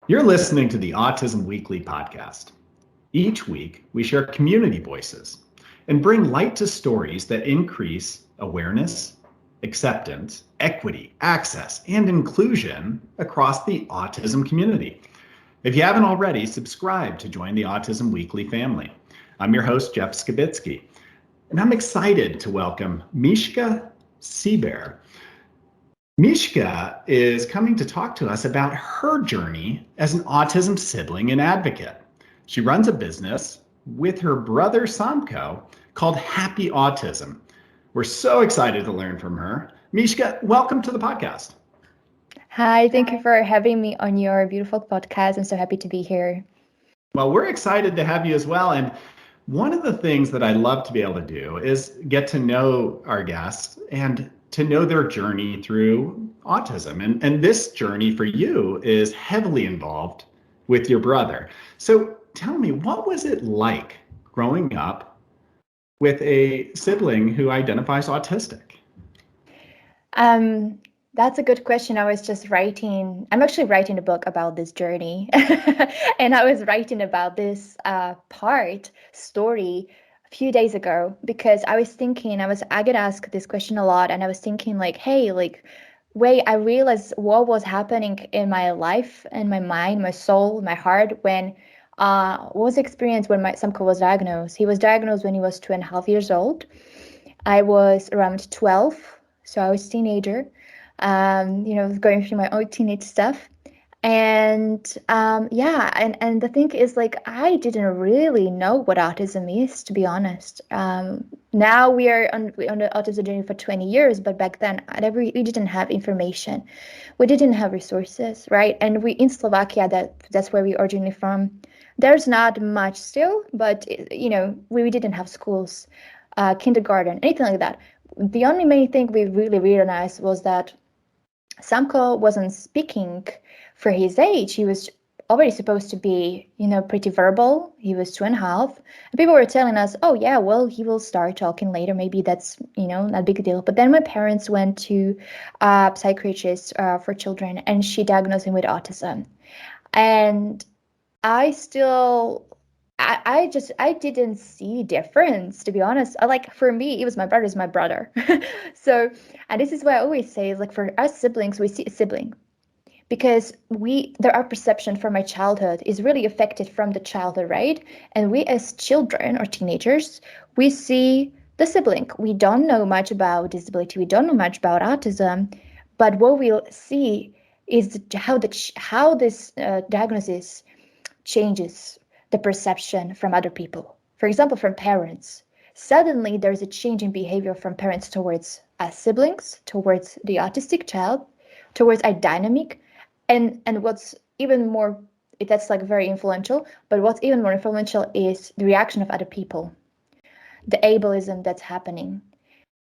You're listening to the Autism Weekly podcast. Each week, we share community voices and bring light to stories that increase awareness, acceptance, equity, access, and inclusion across the autism community. If you haven't already, subscribe to join the Autism Weekly family. I'm your host, Jeff Skibitsky, and I'm excited to welcome Mishka Sibert. Mishka is coming to talk to us about her journey as an autism sibling and advocate. She runs a business with her brother Samko called Happy Autism. We're so excited to learn from her. Mishka, welcome to the podcast. Hi, thank you for having me on your beautiful podcast. I'm so happy to be here. Well, we're excited to have you as well. And one of the things that I love to be able to do is get to know our guests and to know their journey through autism. And this journey for you is heavily involved with your brother. So tell me, what was it like growing up with a sibling who identifies autistic? That's a good question. I'm actually writing a book about this journey. And I was writing about this story a few days ago because I get asked this question a lot, and I was thinking like, hey, wait, I realized what was happening in my life, in my mind, my soul, my heart when what was the experience when my Samko was diagnosed. He was diagnosed when he was 2.5 years old. I was around 12, so I was a teenager, going through my own teenage stuff. And and the thing is, like, I didn't really know what autism is, to be honest. Now we are on the autism journey for 20 years, but back then we didn't have information. We didn't have resources, right? And we in Slovakia, that's where we originally from. There's not much still, but we didn't have schools, kindergarten, anything like that. The only main thing we really realized was that Samko wasn't speaking for his age. He was already supposed to be, pretty verbal. He was 2.5. And people were telling us, oh, yeah, well, he will start talking later. Maybe that's, not a big deal. But then my parents went to a psychiatrist for children, and she diagnosed him with autism. And I didn't see difference, to be honest. For me, it was my brother's my brother. So, and this is why I always say, like, for us siblings, we see a sibling because our perception from our childhood is really affected from the childhood, right? And we as children or teenagers, we see the sibling. We don't know much about disability. We don't know much about autism, but what we'll see is how this diagnosis changes the perception from other people. For example, from parents. Suddenly, there's a change in behavior from parents towards us siblings, towards the autistic child, towards our dynamic. And what's even more, that's like very influential, but what's even more influential is the reaction of other people, the ableism that's happening.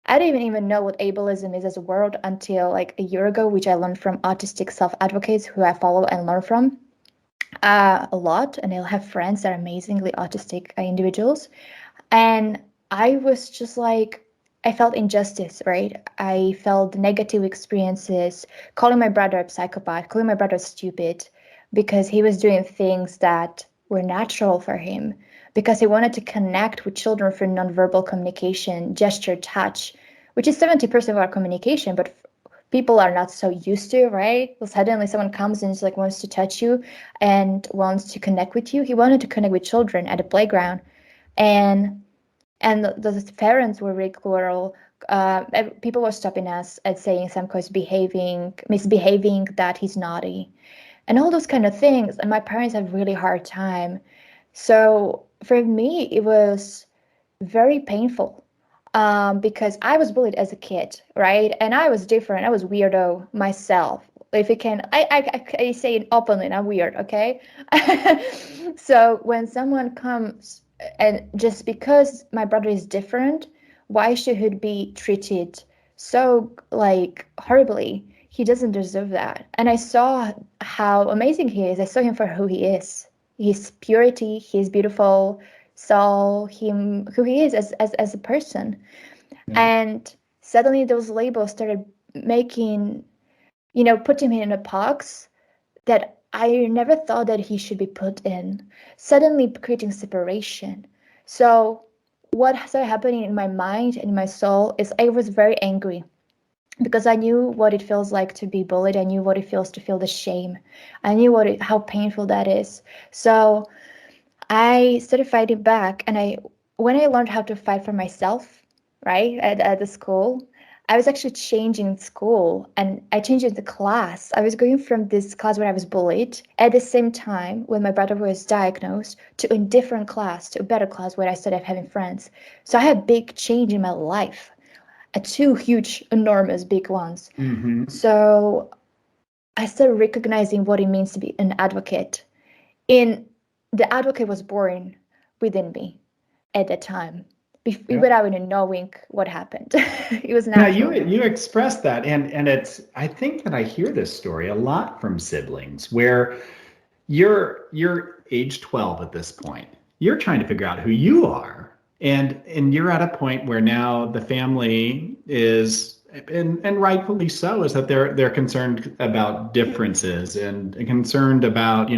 I didn't even know what ableism is as a word until like a year ago, which I learned from autistic self-advocates who I follow and learn from a lot. And I'll have friends that are amazingly autistic individuals. And I was just like, I felt injustice, right? I felt negative experiences, calling my brother a psychopath, calling my brother stupid, because he was doing things that were natural for him, because he wanted to connect with children through nonverbal communication, gesture, touch, which is 70% of our communication, but people are not so used to, right? Well, suddenly someone comes and just like wants to touch you and wants to connect with you. He wanted to connect with children at a playground, and the parents were really cruel. People were stopping us and saying Samko is misbehaving, that he's naughty, and all those kind of things. And my parents had a really hard time. So for me, it was very painful because I was bullied as a kid, right? And I was different. I was weirdo myself. If you can, I say it openly, I'm weird, okay? So when someone comes, and just because my brother is different, why should he be treated so like horribly? He doesn't deserve that. And I saw how amazing he is. I saw him for who he is. His purity, his beautiful soul, him who he is as a person. Yeah. And suddenly those labels started making, putting him in a box that I never thought that he should be put in, suddenly creating separation. So what started happening in my mind and in my soul is I was very angry because I knew what it feels like to be bullied. I knew what it feels to feel the shame. I knew how painful that is. So I started fighting back, and when I learned how to fight for myself, right, at the school, I was actually changing school, and I changed the class. I was going from this class where I was bullied at the same time when my brother was diagnosed to a different class, to a better class where I started having friends. So I had a big change in my life, two huge, enormous, big ones. Mm-hmm. So I started recognizing what it means to be an advocate. In the advocate was born within me at that time, without even knowing what happened. It was Now natural. you expressed that, and it's, I think that I hear this story a lot from siblings where you're age 12 at this point. You're trying to figure out who you are, and you're at a point where now the family is, and rightfully so, is that they're concerned about differences and concerned about,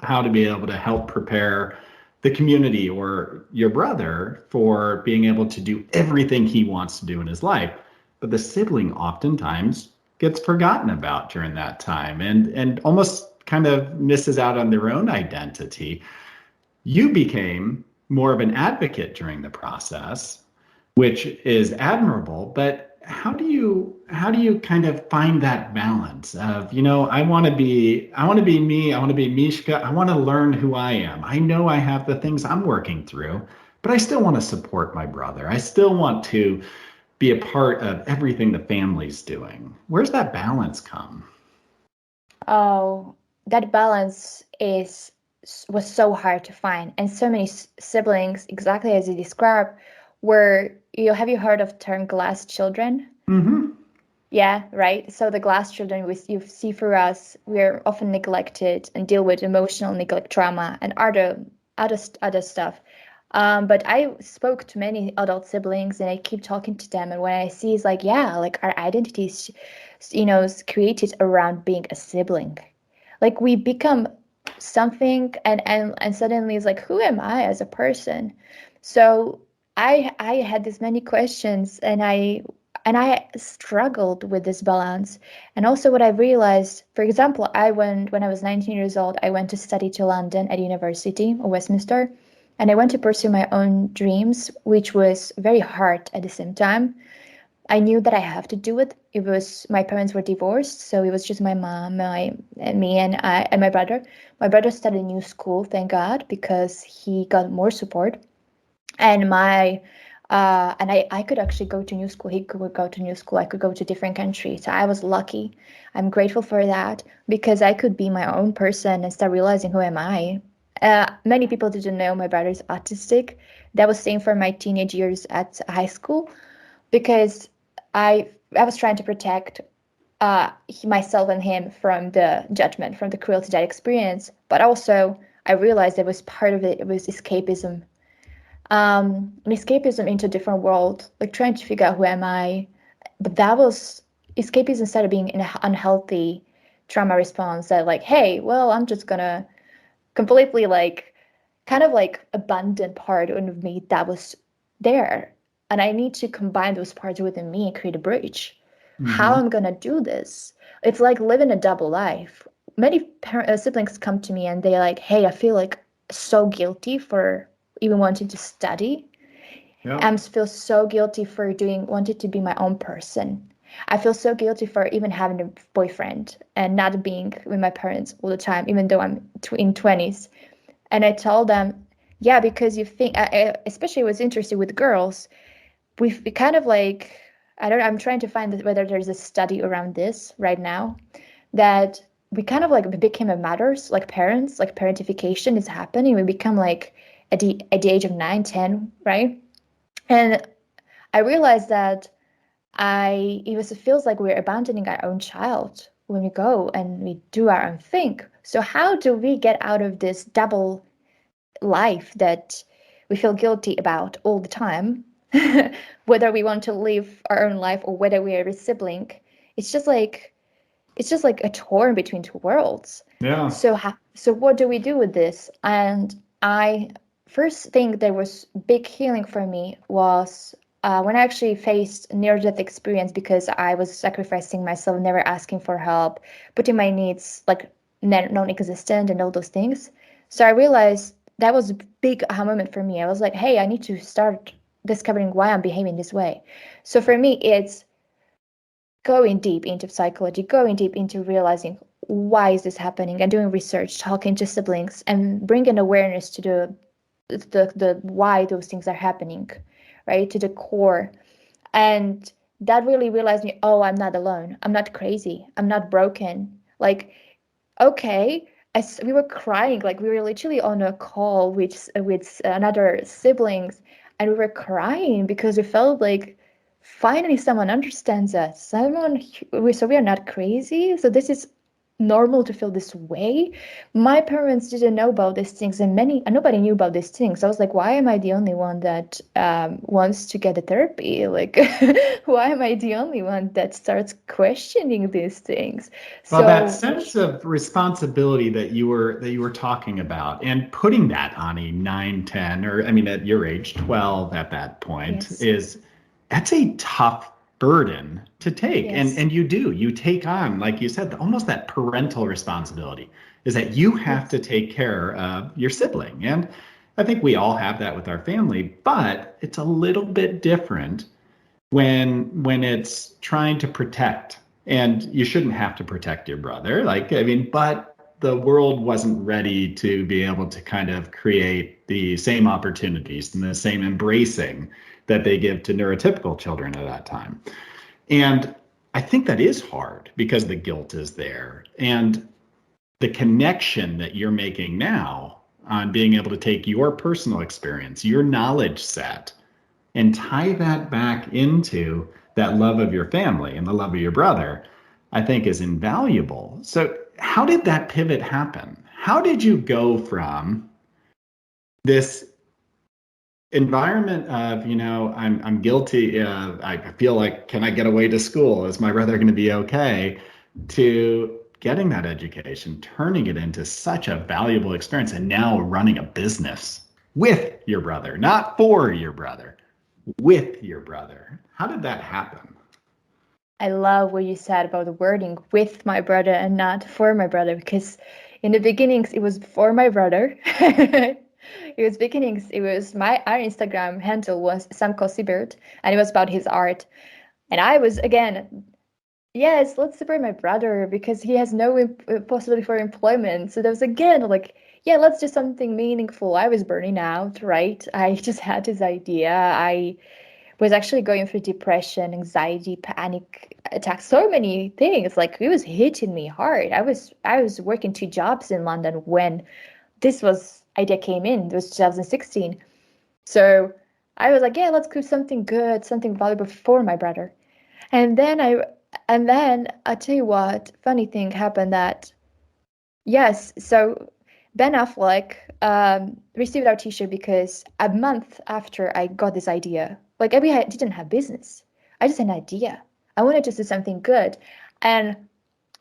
how to be able to help prepare the community or your brother for being able to do everything he wants to do in his life. But the sibling oftentimes gets forgotten about during that time, and almost kind of misses out on their own identity. You became more of an advocate during the process, which is admirable, but how do you kind of find that balance of, I want to be me, I want to be Mishka, I want to learn who I am. I know I have the things I'm working through, but I still want to support my brother. I still want to be a part of everything the family's doing. Where's that balance come? Oh, that balance was so hard to find, and so many siblings, exactly as you described, were have you heard of term glass children? Mm-hmm. Yeah, right. So the glass children you see for us, we're often neglected and deal with emotional neglect, trauma, and other stuff. But I spoke to many adult siblings, and I keep talking to them, and what I see is like, yeah, like our identities, is created around being a sibling. Like we become something, and suddenly it's like, who am I as a person? So I had this many questions, and I struggled with this balance. And also what I realized, for example, when I was 19 years old, I went to study to London at university or Westminster, and I went to pursue my own dreams, which was very hard at the same time. I knew that I have to do it. It was my parents were divorced, so it was just my mom, and me, and my brother. My brother started a new school, thank God, because he got more support. And I could actually go to new school. He could go to new school. I could go to different countries. So I was lucky. I'm grateful for that because I could be my own person and start realizing who am I. Many people didn't know my brother's autistic. That was same for my teenage years at high school because I was trying to protect myself and him from the judgment, from the cruelty that I experienced. But also, I realized it was part of it. It was escapism, an escapism into a different world, like trying to figure out who am I. But that was escapism instead of being an unhealthy trauma response that like, hey, well, I'm just gonna completely like kind of like abandon part of me that was there. And I need to combine those parts within me and create a bridge. How Mm-hmm. I'm gonna do this? It's like living a double life. Many siblings come to me and they're like, hey, I feel like so guilty for even wanting to study. Yeah. I feel so guilty for wanting to be my own person. I feel so guilty for even having a boyfriend and not being with my parents all the time, even though I'm in 20s. And I tell them, yeah, because you think, especially what's interesting with girls, we kind of like, I'm trying to find whether there's a study around this right now that we kind of like became a matters, like parents, like parentification is happening. We become like at the age of 9, 10, right? And I realized that it feels like we're abandoning our own child when we go and we do our own thing. So how do we get out of this double life that we feel guilty about all the time, whether we want to live our own life or whether we are a sibling? it's just like a torn between two worlds. Yeah. So what do we do with this? And I first thing that was big healing for me was when I actually faced near-death experience because I was sacrificing myself, never asking for help, putting my needs like non-existent and all those things. So I realized that was a big aha moment for me. I was like, hey, I need to start discovering why I'm behaving this way. So for me, it's going deep into psychology, going deep into realizing why is this happening and doing research, talking to siblings and bringing awareness to the why those things are happening, right? To the core. And that really realized me, oh, I'm not alone. I'm not crazy. I'm not broken. Like, okay, we were crying, like we were literally on a call with another siblings, and we were crying because we felt like finally someone understands us. So we are not crazy. So this is normal to feel this way. My parents didn't know about these things, and nobody knew about these things. I was like, why am I the only one that wants to get a therapy? Like, why am I the only one that starts questioning these things? Well, that So sense of responsibility that you were talking about, and putting that on a 9, 10, or I mean at your age, 12 at that point, yes, is that's a tough burden to take. And yes, and you take on, like you said, almost that parental responsibility is that you have yes, to take care of your sibling. And I think we all have that with our family, but it's a little bit different when it's trying to protect. And you shouldn't have to protect your brother, like, I mean, but the world wasn't ready to be able to kind of create the same opportunities and the same embracing that they give to neurotypical children at that time. And I think that is hard because the guilt is there, and the connection that you're making now on being able to take your personal experience, your knowledge set, and tie that back into that love of your family and the love of your brother, I think is invaluable. So, how did that pivot happen? How did you go from this environment of, I'm guilty, I feel like, can I get away to school? Is my brother going to be okay? To getting that education, turning it into such a valuable experience, and now running a business with your brother, not for your brother, with your brother. How did that happen? I love what you said about the wording with my brother and not for my brother, because in the beginnings it was for my brother. It was our Instagram handle was some called Sibert, and it was about his art. And I was again, yes, let's support my brother because he has no possibility for employment. So there was again like, yeah, let's do something meaningful. I was burning out, right? I just had this idea. I was actually going through depression, anxiety, panic attacks, so many things. Like it was hitting me hard. I was working 2 jobs in London when this was idea came in. It was 2016. So I was like, yeah, let's do something good, something valuable for my brother. And then I tell you what, funny thing happened that yes, so Ben Affleck received our T-shirt because a month after I got this idea, like I didn't have business, I just had an idea. I wanted to do something good, and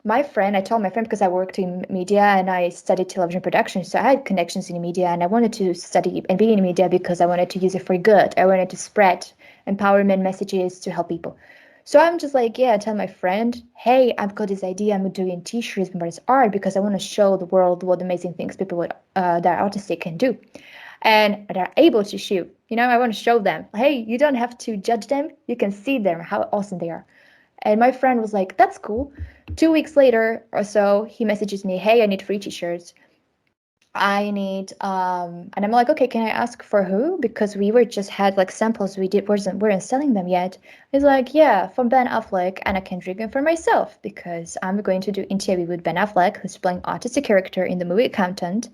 I told my friend because I worked in media and I studied television production, so I had connections in media, and I wanted to study and be in media because I wanted to use it for good. I wanted to spread empowerment messages to help people. So I'm just like, yeah, I tell my friend, hey, I've got this idea. I'm doing T-shirts about this art because I want to show the world what amazing things people that are autistic can do, and they're able to shoot. I want to show them, hey, you don't have to judge them. You can see them how awesome they are. And my friend was like, that's cool. 2 weeks later or so, he messages me, hey, I need free T-shirts. I need and I'm like, okay, can I ask for who? Because we were just had like samples weren't selling them yet. He's like, yeah, from Ben Affleck, and I can drink them for myself because I'm going to do interview with Ben Affleck, who's playing autistic character in the movie Accountant,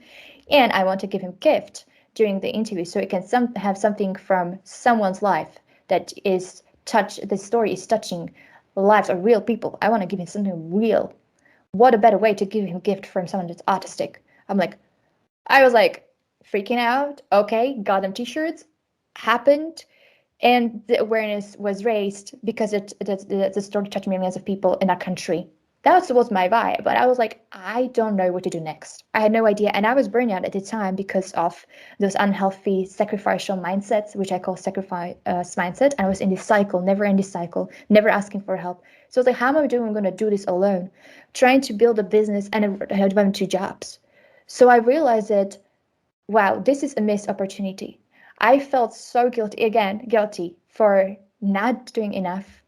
and I want to give him gift during the interview so it can have something from someone's life that is the story is touching the lives of real people. I want to give him something real. What a better way to give him a gift from someone that's autistic? I'm like, I was like freaking out. Okay, got them T-shirts. Happened. And the awareness was raised because the story touched millions of people in our country. That was my vibe. But I was like, I don't know what to do next. I had no idea. And I was burning out at the time because of those unhealthy sacrificial mindsets, which I call sacrifice mindset. And I was in this cycle, never in this cycle, never asking for help. So I was like, how am I doing? I'm going to do this alone, trying to build a business, and I had 2 jobs. So I realized that, wow, this is a missed opportunity. I felt so guilty for not doing enough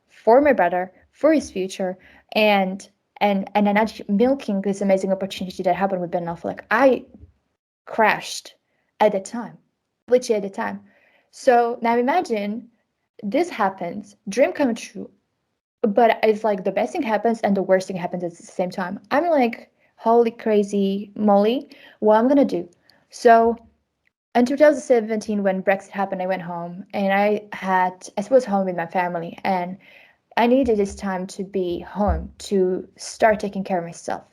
for my brother, for his future, and not milking this amazing opportunity that happened with Ben Affleck. I crashed at the time, literally at the time. So now imagine this happens, dream come true, but it's like the best thing happens and the worst thing happens at the same time. I'm like, holy crazy moly, what I'm gonna do? So in 2017, when Brexit happened, I went home and I was home with my family, and I needed this time to be home to start taking care of myself.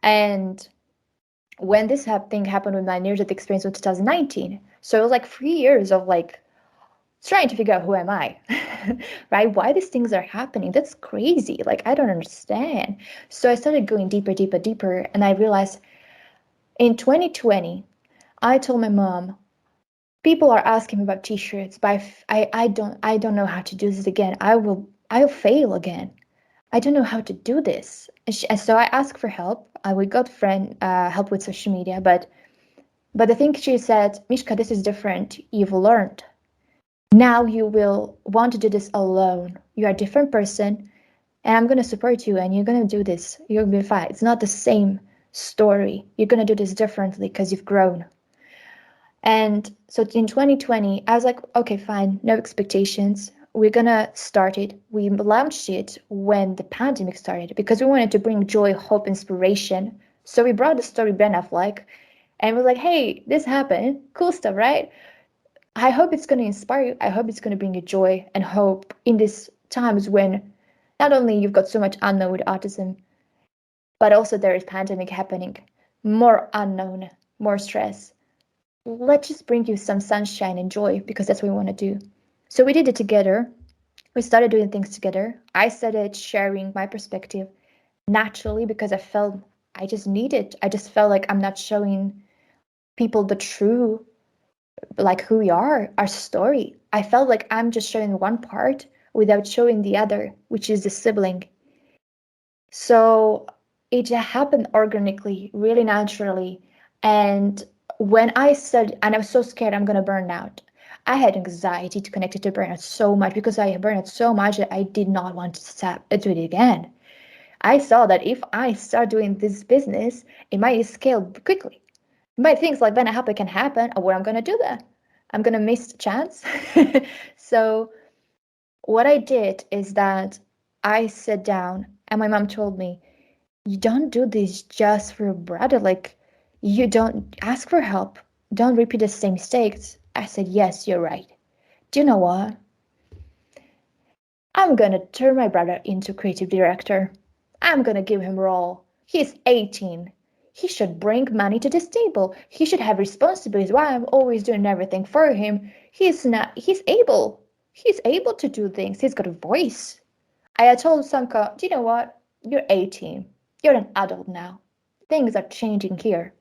And when this thing happened with my near-death experience in 2019, so it was like 3 years of like trying to figure out who am I, right? Why these things are happening? That's crazy. Like, I don't understand. So I started going deeper, and I realized in 2020, I told my mom, people are asking me about t-shirts, but I don't know how to do this again. I'll fail again. I don't know how to do this. So I asked for help. We got friend help with social media, but the thing she said, Mishka, this is different. You've learned. Now you will want to do this alone. You are a different person, and I'm gonna support you, and you're gonna do this. You'll be fine. It's not the same story. You're gonna do this differently because you've grown. And so in 2020, I was like, okay, fine, no expectations. We're gonna start it. We launched it when the pandemic started because we wanted to bring joy, hope, inspiration. So we brought the story Ben Affleck, and we're like, hey, this happened. Cool stuff, right? I hope it's gonna inspire you. I hope it's gonna bring you joy and hope in these times when not only you've got so much unknown with autism, but also there is pandemic happening, more unknown, more stress. Let's just bring you some sunshine and joy because that's what we want to do. So we did it together. We started doing things together. I started sharing my perspective naturally because I just needed. I just felt like I'm not showing people the true, like who we are, our story. I felt like I'm just showing one part without showing the other, which is the sibling. So it happened organically, really naturally. And when I said, and I was so scared I'm going to burn out, I had anxiety to connect it to burnout so much because I burned out so much that I did not want to stop do it again. I saw that if I start doing this business, it might scale quickly. It might things like Ben Happy can happen, or what I'm going to do that. I'm going to miss the chance. So what I did is that I sat down and my mom told me, you don't do this just for your brother. Like, you don't ask for help. Don't repeat the same mistakes. I said, yes, you're right. Do you know what? I'm gonna turn my brother into creative director. I'm gonna give him a role. He's 18. He should bring money to this table. He should have responsibilities. Why I'm always doing everything for him. He's able. He's able to do things. He's got a voice. I told Sanka, do you know what? You're 18. You're an adult now. Things are changing here,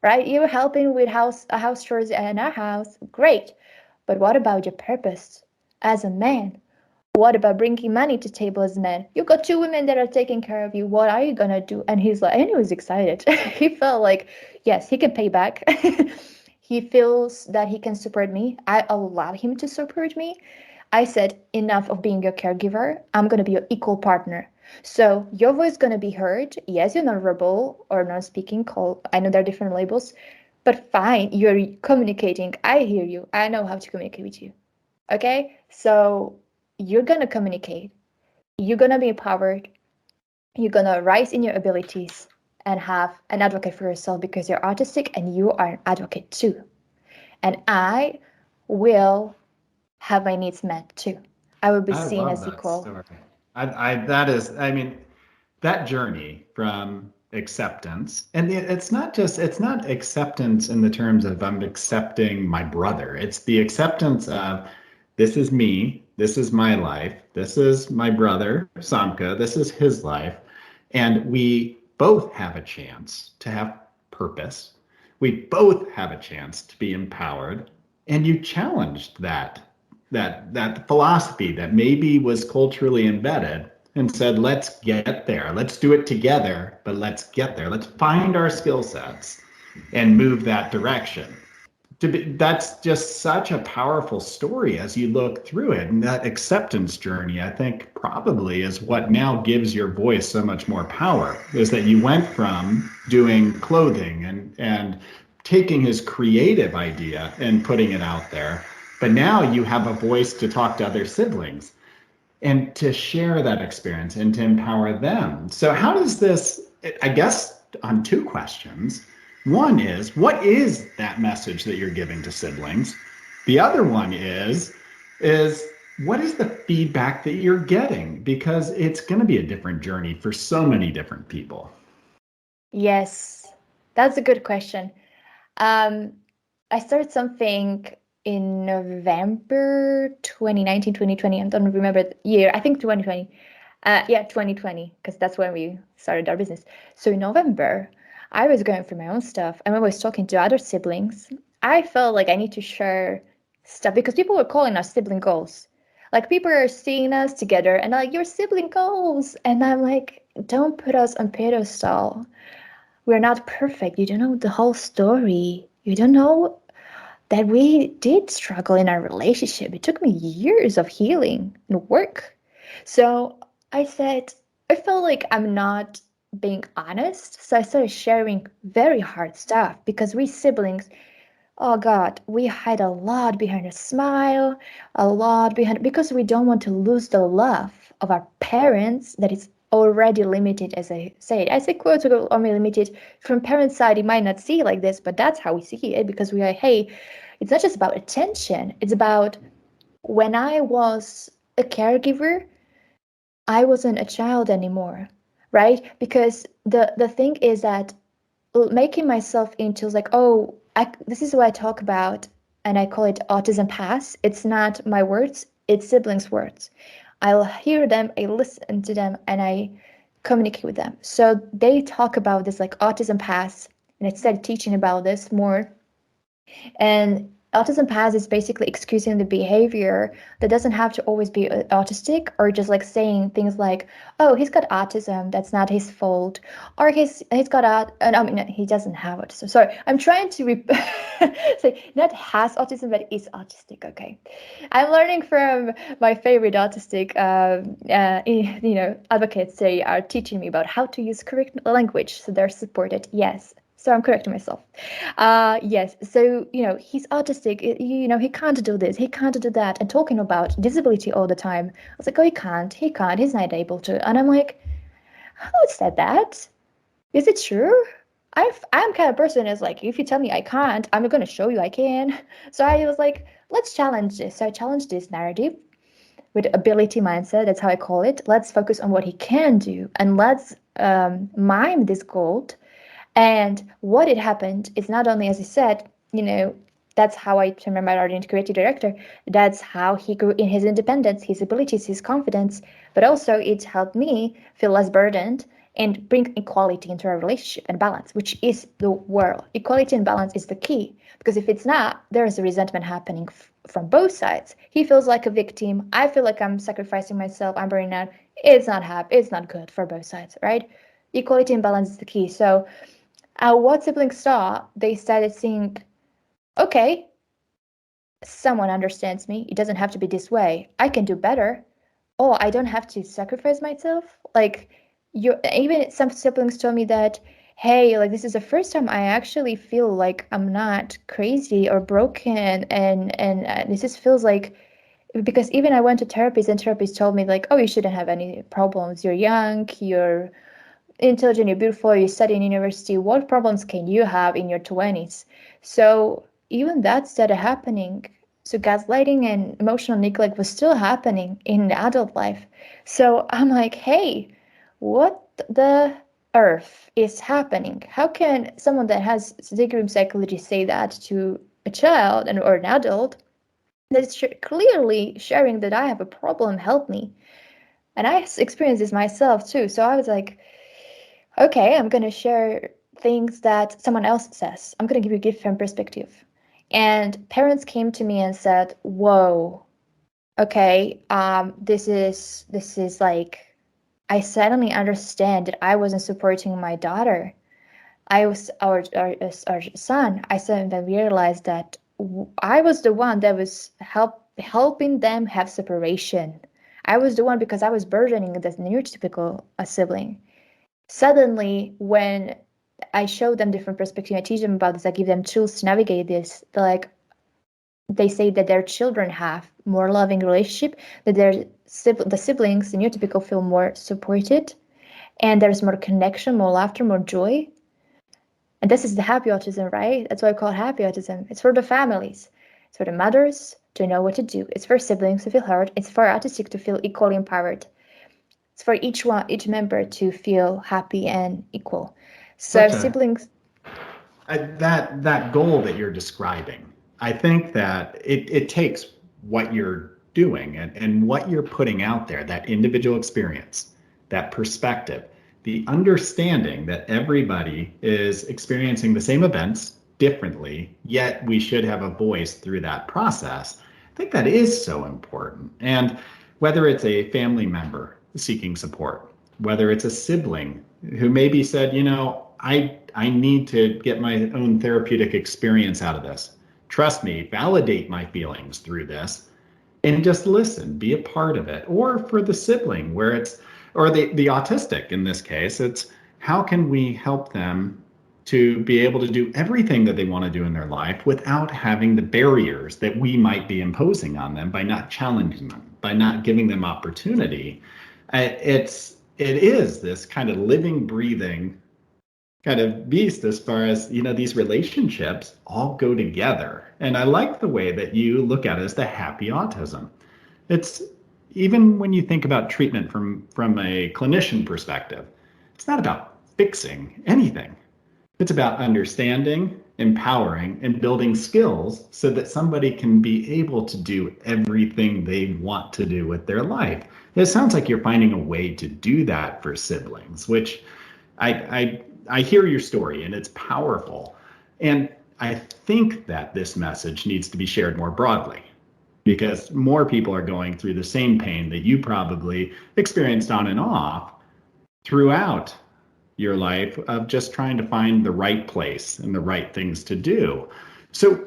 right? You're helping with house chores in our house. Great. But what about your purpose as a man? What about bringing money to table as a man? You've got 2 women that are taking care of you. What are you gonna do? And he's like, and he was excited. He felt like, yes, he can pay back. He feels that he can support me. I allow him to support me. I said, enough of being your caregiver. I'm going to be your equal partner. So your voice is going to be heard. Yes, you're non-verbal or non-speaking. I know there are different labels, but fine, you're communicating. I hear you. I know how to communicate with you. Okay? So you're going to communicate. You're going to be empowered. You're going to rise in your abilities and have an advocate for yourself because you're autistic and you are an advocate too. And I will have my needs met too. I will be seen as equal. Story. That is, I mean, that journey from acceptance, and it's not acceptance in the terms of I'm accepting my brother. It's the acceptance of This is me. This is my life. This is my brother, Samka. This is his life. And we both have a chance to have purpose. We both have a chance to be empowered. And you challenged that philosophy that maybe was culturally embedded and said, let's get there. Let's do it together, but let's get there. Let's find our skill sets and move that direction. That's just such a powerful story as you look through it. And that acceptance journey, I think, probably is what now gives your voice so much more power, is that you went from doing clothing and taking his creative idea and putting it out there. But now you have a voice to talk to other siblings and to share that experience and to empower them. So how does this, I guess, on two questions. One is, what is that message that you're giving to siblings? The other one is what is the feedback that you're getting? Because it's going to be a different journey for so many different people. Yes, that's a good question. I started something in November 2019, 2020. I don't remember the year. I think 2020. 2020, because that's when we started our business. So in November, I was going through my own stuff. And when I was talking to other siblings, I felt like I need to share stuff because people were calling us sibling goals. Like people are seeing us together and like, your sibling goals. And I'm like, don't put us on pedestal. We're not perfect. You don't know the whole story. You don't know that we did struggle in our relationship. It took me years of healing and work. So I said, I felt like I'm not being honest. So I started sharing very hard stuff because we siblings, oh God, we hide a lot behind a smile, a lot behind, because we don't want to lose the love of our parents that is already limited, as I said. I say quote unquote only limited. From parents' side, it might not see like this, but that's how we see it because we are, hey, it's not just about attention. It's about when I was a caregiver, I wasn't a child anymore, right? Because the thing is that making myself into like, oh, this is what I talk about, and I call it autism pass. It's not my words, it's siblings' words. I'll hear them, I listen to them, and I communicate with them. So they talk about this like autism pass, and I started teaching about this more. And autism pass is basically excusing the behavior that doesn't have to always be autistic, or just like saying things like, oh, he's got autism, that's not his fault, or he's got I mean, he doesn't have autism. Sorry, I'm trying to say not has autism, but is autistic. Okay, I'm learning from my favorite autistic advocates. They are teaching me about how to use correct language, so they're supported. Yes, so I'm correcting myself. Yes, so, he's autistic, he can't do this, he can't do that, and talking about disability all the time. I was like, oh, he can't, he's not able to. And I'm like, who said that? Is it true? I'm kind of person is like, if you tell me I can't, I'm going to show you I can. So I was like, let's challenge this. So I challenged this narrative with ability mindset. That's how I call it. Let's focus on what he can do, and let's mime this gold. And what had happened is not only, as I said, that's how I remember our creative director. That's how he grew in his independence, his abilities, his confidence. But also it helped me feel less burdened and bring equality into our relationship and balance, which is the world. Equality and balance is the key. Because if it's not, there is a resentment happening from both sides. He feels like a victim. I feel like I'm sacrificing myself. I'm burning out. It's not happy. It's not good for both sides, right? Equality and balance is the key. So what siblings saw, they started seeing, okay, someone understands me. It doesn't have to be this way. I can do better. Oh, I don't have to sacrifice myself. Like, even some siblings told me that, hey, like, this is the first time I actually feel like I'm not crazy or broken, and this just feels like, because even I went to therapists, and therapists told me like, oh, you shouldn't have any problems. You're young. You're intelligent, you're beautiful, you study in university, what problems can you have in your 20s? So even that started happening. So gaslighting and emotional neglect was still happening in the adult life. So I'm like, hey, what the earth is happening? How can someone that has a degree in psychology say that to a child or an adult? That's clearly sharing that I have a problem helped me. And I experienced this myself too. So I was like, okay, I'm going to share things that someone else says. I'm going to give you a different perspective. And parents came to me and said, whoa, okay, this is like, I suddenly understand that I wasn't supporting my daughter. I was our son. I suddenly realized that I was the one that was helping them have separation. I was the one because I was burdening the neurotypical sibling. Suddenly, when I show them different perspective, I teach them about this, I give them tools to navigate this. They're like, they say that their children have more loving relationship, that the siblings, the neurotypical, feel more supported, and there's more connection, more laughter, more joy. And this is the happy autism, right? That's why I call it happy autism. It's for the families. It's for the mothers to know what to do. It's for siblings to feel heard. It's for autistic to feel equally empowered. It's for each member to feel happy and equal. So siblings. That goal that you're describing, I think that it takes what you're doing and what you're putting out there, that individual experience, that perspective, the understanding that everybody is experiencing the same events differently, yet we should have a voice through that process. I think that is so important. And whether it's a family member seeking support, whether it's a sibling who maybe said, I need to get my own therapeutic experience out of this. Trust me, validate my feelings through this and just listen, be a part of it. Or for the sibling where or the autistic in this case, it's how can we help them to be able to do everything that they want to do in their life without having the barriers that we might be imposing on them by not challenging them, by not giving them opportunity. It is this kind of living, breathing kind of beast as far as, these relationships all go together. And I like the way that you look at it as the happy autism. It's even when you think about treatment from a clinician perspective, it's not about fixing anything. It's about understanding, empowering, and building skills so that somebody can be able to do everything they want to do with their life. It sounds like you're finding a way to do that for siblings, which I hear your story and it's powerful. And I think that this message needs to be shared more broadly because more people are going through the same pain that you probably experienced on and off throughout your life of just trying to find the right place and the right things to do. So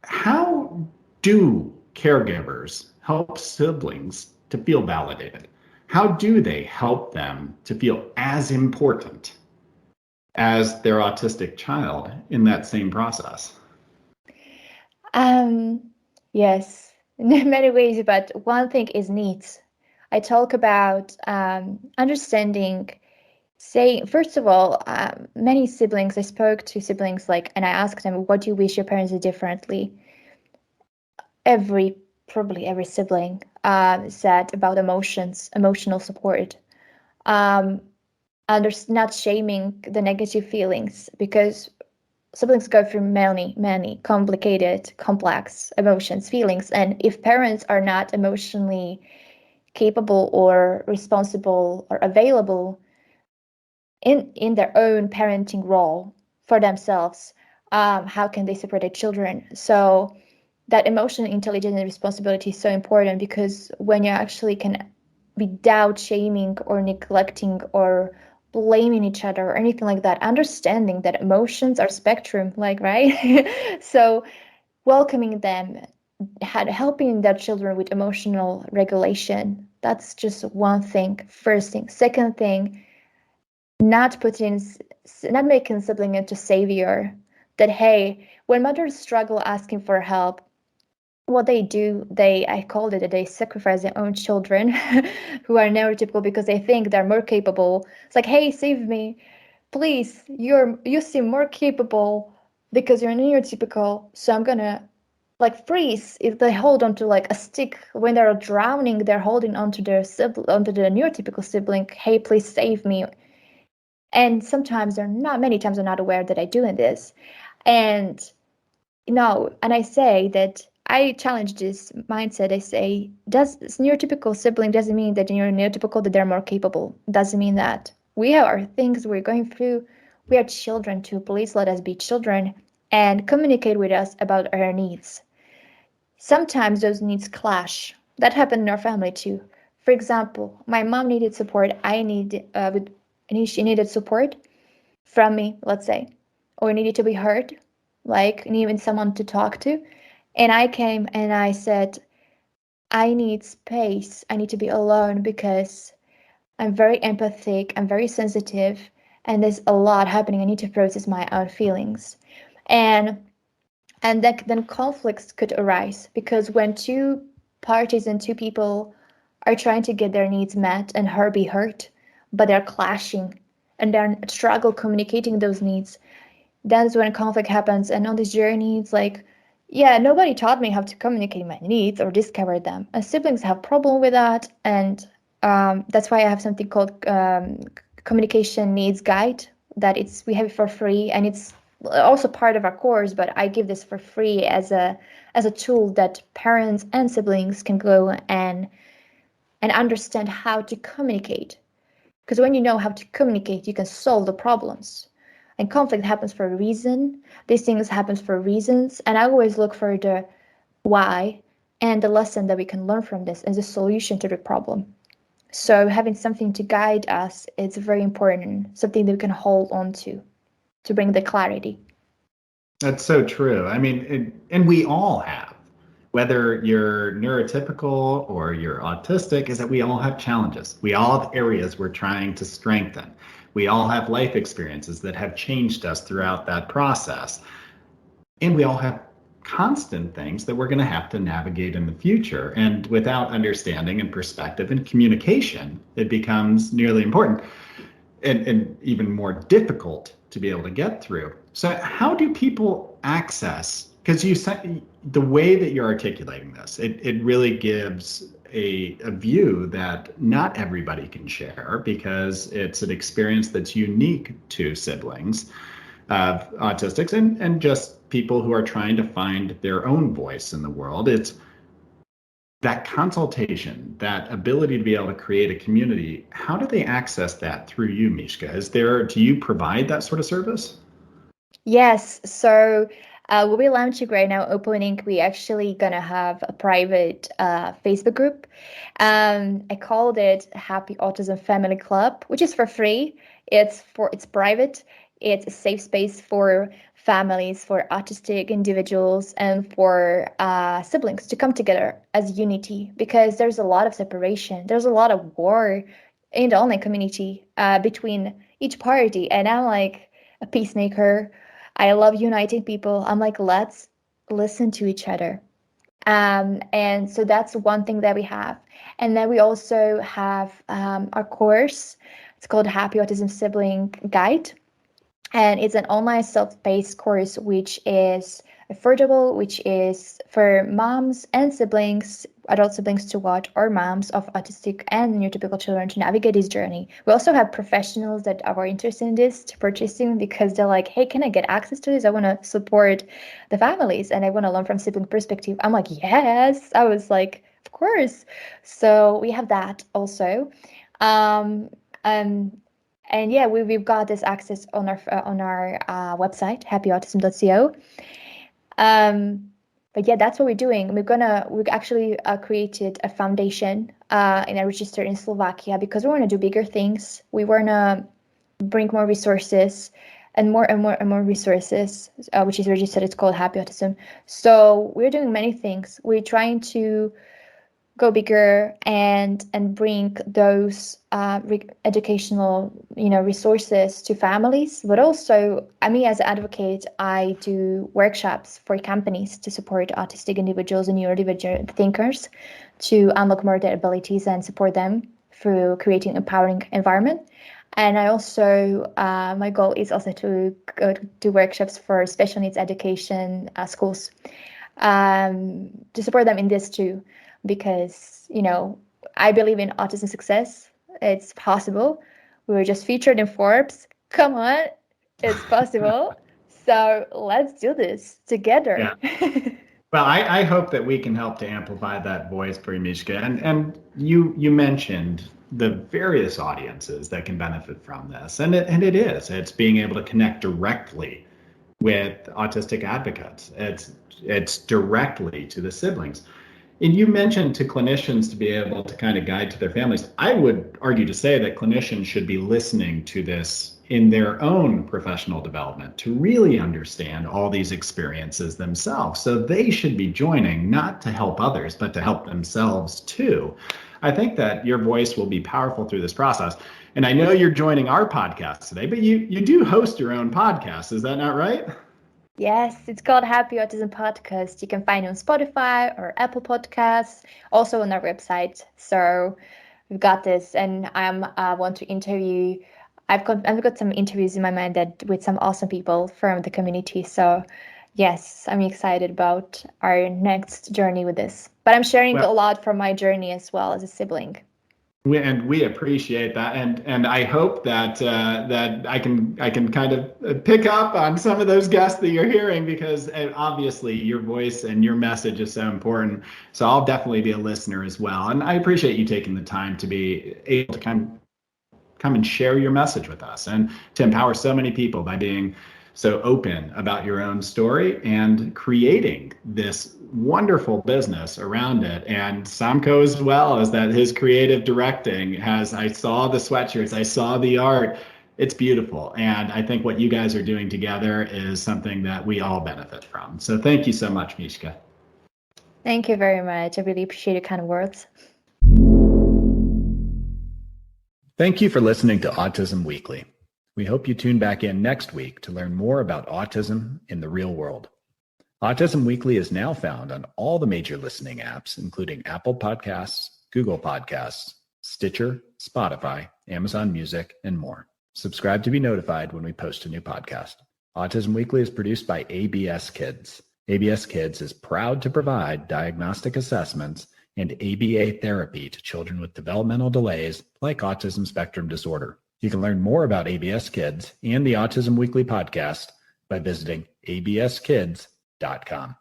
how do caregivers help siblings to feel validated? How do they help them to feel as important as their autistic child in that same process? Yes, in many ways, but one thing is needs. I talk about understanding, saying, first of all, many siblings, I spoke to siblings and I asked them, what do you wish your parents did differently? Probably every sibling said about emotional support. Not shaming the negative feelings because siblings go through many complicated, complex emotions, feelings. And if parents are not emotionally capable or responsible or available in their own parenting role for themselves, how can they support their children? So that emotional intelligence and responsibility is so important because when you actually can, without shaming or neglecting or blaming each other or anything like that, understanding that emotions are spectrum, right? So welcoming them, helping their children with emotional regulation, that's just one thing. First thing. Second thing, not making sibling into savior. That, hey, when mothers struggle asking for help, what they do, I called it that they sacrifice their own children who are neurotypical because they think they're more capable. It's like, hey, save me, please. You seem more capable because you're neurotypical, so I'm gonna freeze. If they hold onto a stick when they're drowning, they're holding onto onto the neurotypical sibling. Hey, please save me. And many times they're not aware that I'm doing this. And I say that I challenge this mindset. I say, does neurotypical sibling doesn't mean that you're neurotypical, that they're more capable. Doesn't mean that. We have our things we're going through. We are children too. Please let us be children and communicate with us about our needs. Sometimes those needs clash. That happened in our family too. For example, my mom needed support. She needed support from me, let's say, or needed to be heard, like needing someone to talk to. And I came and I said, I need space. I need to be alone because I'm very empathic, I'm very sensitive, and there's a lot happening. I need to process my own feelings. And then conflicts could arise because when two parties and two people are trying to get their needs met and her be heard, but they're clashing and they're struggle communicating those needs, that's when conflict happens. And on this journey, it's like, yeah, nobody taught me how to communicate my needs or discover them. And siblings have problem with that, and that's why I have something called communication needs guide. We have it for free, and it's also part of our course. But I give this for free as a tool that parents and siblings can go and understand how to communicate. Because when you know how to communicate, you can solve the problems. And conflict happens for a reason. These things happen for reasons. And I always look for the why and the lesson that we can learn from this as a solution to the problem. So having something to guide us is very important, something that we can hold on to bring the clarity. That's so true. I mean, and we all have, whether you're neurotypical or you're autistic, is that we all have challenges. We all have areas we're trying to strengthen. We all have life experiences that have changed us throughout that process. And we all have constant things that we're going to have to navigate in the future. And without understanding and perspective and communication, it becomes nearly important and even more difficult to be able to get through. So how do people access, because you said the way that you're articulating this, it really gives a view that not everybody can share because it's an experience that's unique to siblings of autistics and just people who are trying to find their own voice in the world. It's that consultation, that ability to be able to create a community. How do they access that through you, Mishka? Do you provide that sort of service? Yes, so we'll be launching right now, opening. We actually gonna have a private Facebook group. I called it Happy Autism Family Club, which is for free. It's private. It's a safe space for families, for autistic individuals, and for siblings to come together as unity because there's a lot of separation. There's a lot of war in the online community between each party, and I'm like a peacemaker. I love uniting people. I'm like, let's listen to each other. And so that's one thing that we have. And then we also have our course. It's called Happy Autism Sibling Guide. And it's an online self-paced course, which is affordable, which is for moms and siblings, adult siblings to watch, or moms of autistic and neurotypical children to navigate this journey. We also have professionals that are interested in this to purchasing because they're like, hey, can I get access to this? I want to support the families and I want to learn from sibling perspective. I'm like, yes. I was like, of course. So we have that also. Um, um, and yeah, we've got this access on our website, happyautism.co. But yeah, that's what we're doing. We actually created a foundation and I registered in Slovakia because we want to do bigger things. We want to bring more resources and more resources, which is registered. It's called Happy Autism. So we're doing many things. We're trying to go bigger and bring those educational resources to families, but also me as an advocate, I do workshops for companies to support autistic individuals and neurodivergent thinkers to unlock more their abilities and support them through creating empowering environment. And I also my goal is also to go to do workshops for special needs education schools to support them in this too, because I believe in autism success. It's possible. We were just featured in Forbes. Come on, it's possible. So let's do this together. Yeah. Well, I hope that we can help to amplify that voice for you, Mishka. And you mentioned the various audiences that can benefit from this. And it's being able to connect directly with autistic advocates. It's directly to the siblings. And you mentioned to clinicians to be able to kind of guide to their families. I would argue to say that clinicians should be listening to this in their own professional development to really understand all these experiences themselves. So they should be joining not to help others, but to help themselves too. I think that your voice will be powerful through this process. And I know you're joining our podcast today, but you do host your own podcast. Is that not right? Yes, it's called Happy Autism Podcast. You can find it on Spotify or Apple Podcasts, also on our website. So we've got this, and I want to interview. I've got some interviews in my mind with some awesome people from the community. So yes, I'm excited about our next journey with this. But I'm sharing a lot from my journey as well as a sibling. We appreciate that, and I hope that that I can kind of pick up on some of those guests that you're hearing, because obviously your voice and your message is so important. So I'll definitely be a listener as well, and I appreciate you taking the time to be able to come and share your message with us and to empower so many people by being so open about your own story and creating this wonderful business around it. And Samko as well, is that his creative directing I saw the sweatshirts, I saw the art. It's beautiful. And I think what you guys are doing together is something that we all benefit from. So thank you so much, Mishka. Thank you very much. I really appreciate your kind words. Thank you for listening to Autism Weekly. We hope you tune back in next week to learn more about autism in the real world. Autism Weekly is now found on all the major listening apps, including Apple Podcasts, Google Podcasts, Stitcher, Spotify, Amazon Music, and more. Subscribe to be notified when we post a new podcast. Autism Weekly is produced by ABS Kids. ABS Kids is proud to provide diagnostic assessments and ABA therapy to children with developmental delays like autism spectrum disorder. You can learn more about ABS Kids and the Autism Weekly podcast by visiting abskids.com.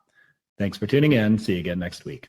Thanks for tuning in. See you again next week.